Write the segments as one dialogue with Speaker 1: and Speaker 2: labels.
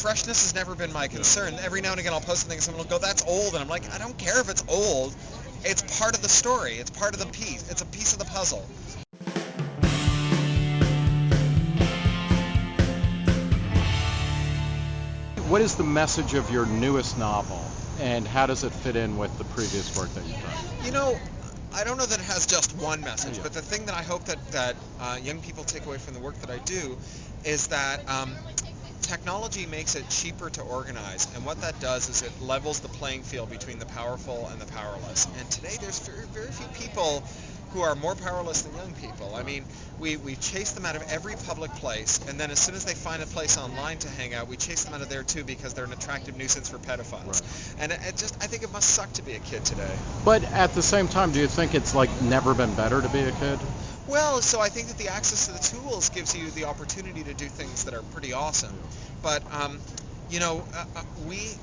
Speaker 1: freshness has never been my concern. Every now and again I'll post something and someone will go, that's old, and I'm like, I don't care if it's old. It's part of the story. It's part of the piece. It's a piece of the puzzle.
Speaker 2: What is the message of your newest novel, and how does it fit in with the previous work that you've done?
Speaker 1: You know, I don't know that it has just one message, but the thing that I hope that young people take away from the work that I do is that technology makes it cheaper to organize, and what that does is it levels the playing field between the powerful and the powerless. And today there's very, very few people who are more powerless than young people. I mean, we chase them out of every public place, and then as soon as they find a place online to hang out, we chase them out of there too because they're an attractive nuisance for pedophiles. Right. And I think it must suck to be a kid today.
Speaker 2: But at the same time, do you think it's like never been better to be a kid?
Speaker 1: Well, so I think that the access to the tools gives you the opportunity to do things that are pretty awesome. But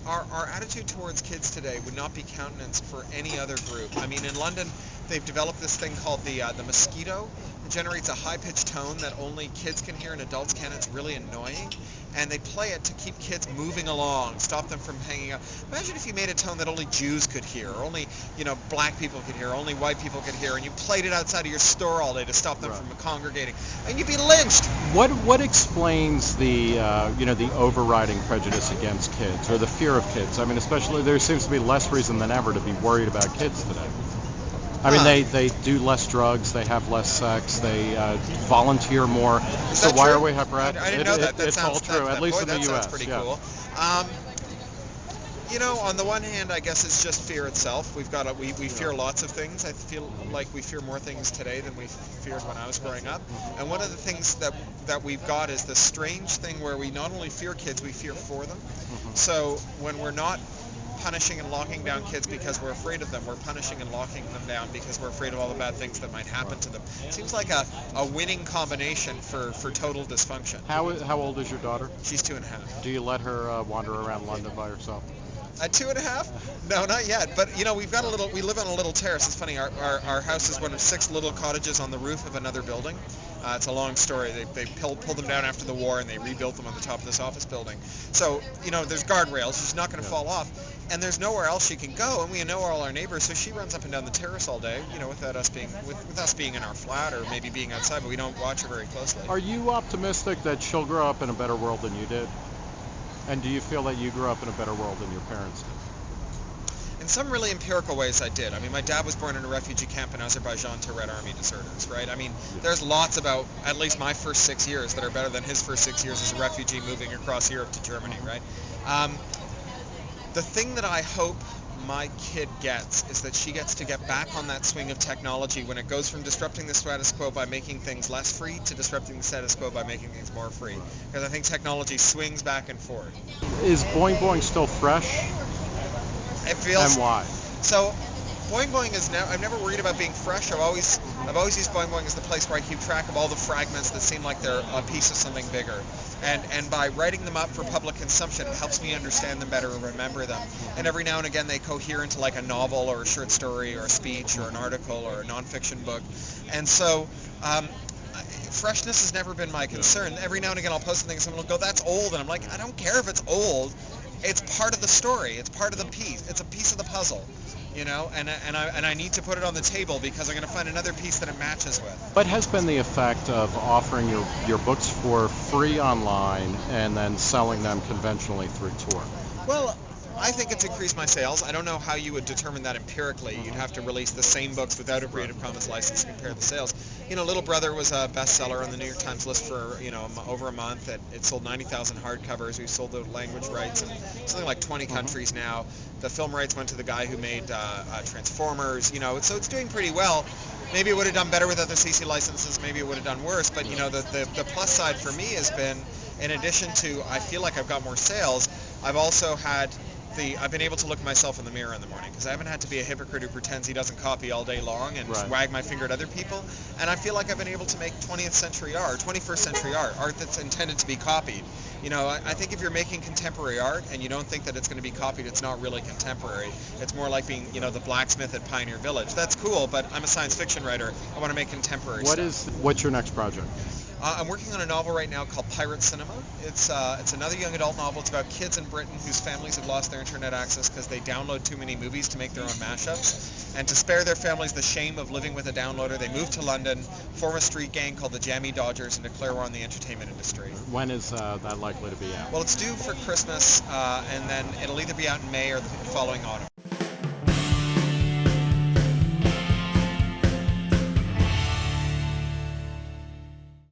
Speaker 1: our attitude towards kids today would not be countenanced for any other group. I mean, in London, they've developed this thing called the mosquito. It generates a high-pitched tone that only kids can hear and adults can. It's really annoying. And they play it to keep kids moving along, stop them from hanging out. Imagine if you made a tone that only Jews could hear, or only black people could hear, only white people could hear, and you played it outside of your store all day to stop them from congregating, and you'd be lynched.
Speaker 2: What explains the the overriding prejudice against kids, or the fear of kids? I mean, especially there seems to be less reason than ever to be worried about kids today. I mean, they do less drugs, they have less sex, they volunteer more. So why are we hyper?
Speaker 1: I didn't know that.
Speaker 2: It's all true, at least in the U.S.
Speaker 1: That sounds pretty cool. On the one hand, I guess it's just fear itself. We fear lots of things. I feel like we fear more things today than we feared when I was growing up. And one of the things that we've got is this strange thing where we not only fear kids, we fear for them. So when we're not punishing and locking down kids because we're afraid of them, we're punishing and locking them down because we're afraid of all the bad things that might happen to them. It seems like a winning combination for total dysfunction.
Speaker 2: How old is your daughter?
Speaker 1: She's 2.5.
Speaker 2: Do you let her wander around London by herself?
Speaker 1: At 2.5? No, not yet. But we live on a little terrace. It's funny. Our house is one of 6 little cottages on the roof of another building. It's a long story. They pulled them down after the war, and they rebuilt them on the top of this office building. So there's guardrails. She's not going to fall off, and there's nowhere else she can go. And we know all our neighbors, so she runs up and down the terrace all day. Without us being in our flat or maybe being outside, but we don't watch her very closely.
Speaker 2: Are you optimistic that she'll grow up in a better world than you did? And do you feel that you grew up in a better world than your parents did?
Speaker 1: In some really empirical ways, I did. I mean, my dad was born in a refugee camp in Azerbaijan to Red Army deserters, right? I mean, there's lots about at least my first 6 years that are better than his first 6 years as a refugee moving across Europe to Germany, right? The thing that I hope my kid gets is that she gets to get back on that swing of technology when it goes from disrupting the status quo by making things less free to disrupting the status quo by making things more free. Because I think technology swings back and forth.
Speaker 2: Is Boing Boing still fresh?
Speaker 1: It feels.
Speaker 2: And why?
Speaker 1: So, Boing Boing is now. I'm never worried about being fresh. I've always used Boing Boing as the place where I keep track of all the fragments that seem like they're a piece of something bigger. And by writing them up for public consumption, it helps me understand them better and remember them. And every now and again, they cohere into like a novel or a short story or a speech or an article or a nonfiction book. And so, freshness has never been my concern. Every now and again, I'll post something and someone will go, "That's old," and I'm like, I don't care if it's old. It's part of the story. It's part of the piece. It's a piece of the puzzle, and I need to put it on the table because I'm going to find another piece that it matches with.
Speaker 2: What has been the effect of offering your books for free online and then selling them conventionally through tour?
Speaker 1: Well, I think it's increased my sales. I don't know how you would determine that empirically. You'd have to release the same books without a Creative Commons license to compare the sales. Little Brother was a bestseller on the New York Times list for over a month. It sold 90,000 hardcovers. We sold the language rights in something like 20 countries now. The film rights went to the guy who made Transformers. So it's doing pretty well. Maybe it would have done better with other CC licenses. Maybe it would have done worse. But the plus side for me has been, in addition to I feel like I've got more sales, I've also had I've been able to look myself in the mirror in the morning because I haven't had to be a hypocrite who pretends he doesn't copy all day long and wag my finger at other people. And I feel like I've been able to make 20th century art, 21st century art that's intended to be copied. I think if you're making contemporary art and you don't think that it's going to be copied, it's not really contemporary. It's more like being, the blacksmith at Pioneer Village. That's cool, but I'm a science fiction writer. I want to make contemporary stuff.
Speaker 2: What's your next project?
Speaker 1: I'm working on a novel right now called Pirate Cinema. It's another young adult novel. It's about kids in Britain whose families have lost their internet access because they download too many movies to make their own mashups. And to spare their families the shame of living with a downloader, they move to London, form a street gang called the Jammy Dodgers, and declare war on the entertainment industry.
Speaker 2: When is that likely to be out?
Speaker 1: Well, it's due for Christmas, and then it'll either be out in May or the following autumn.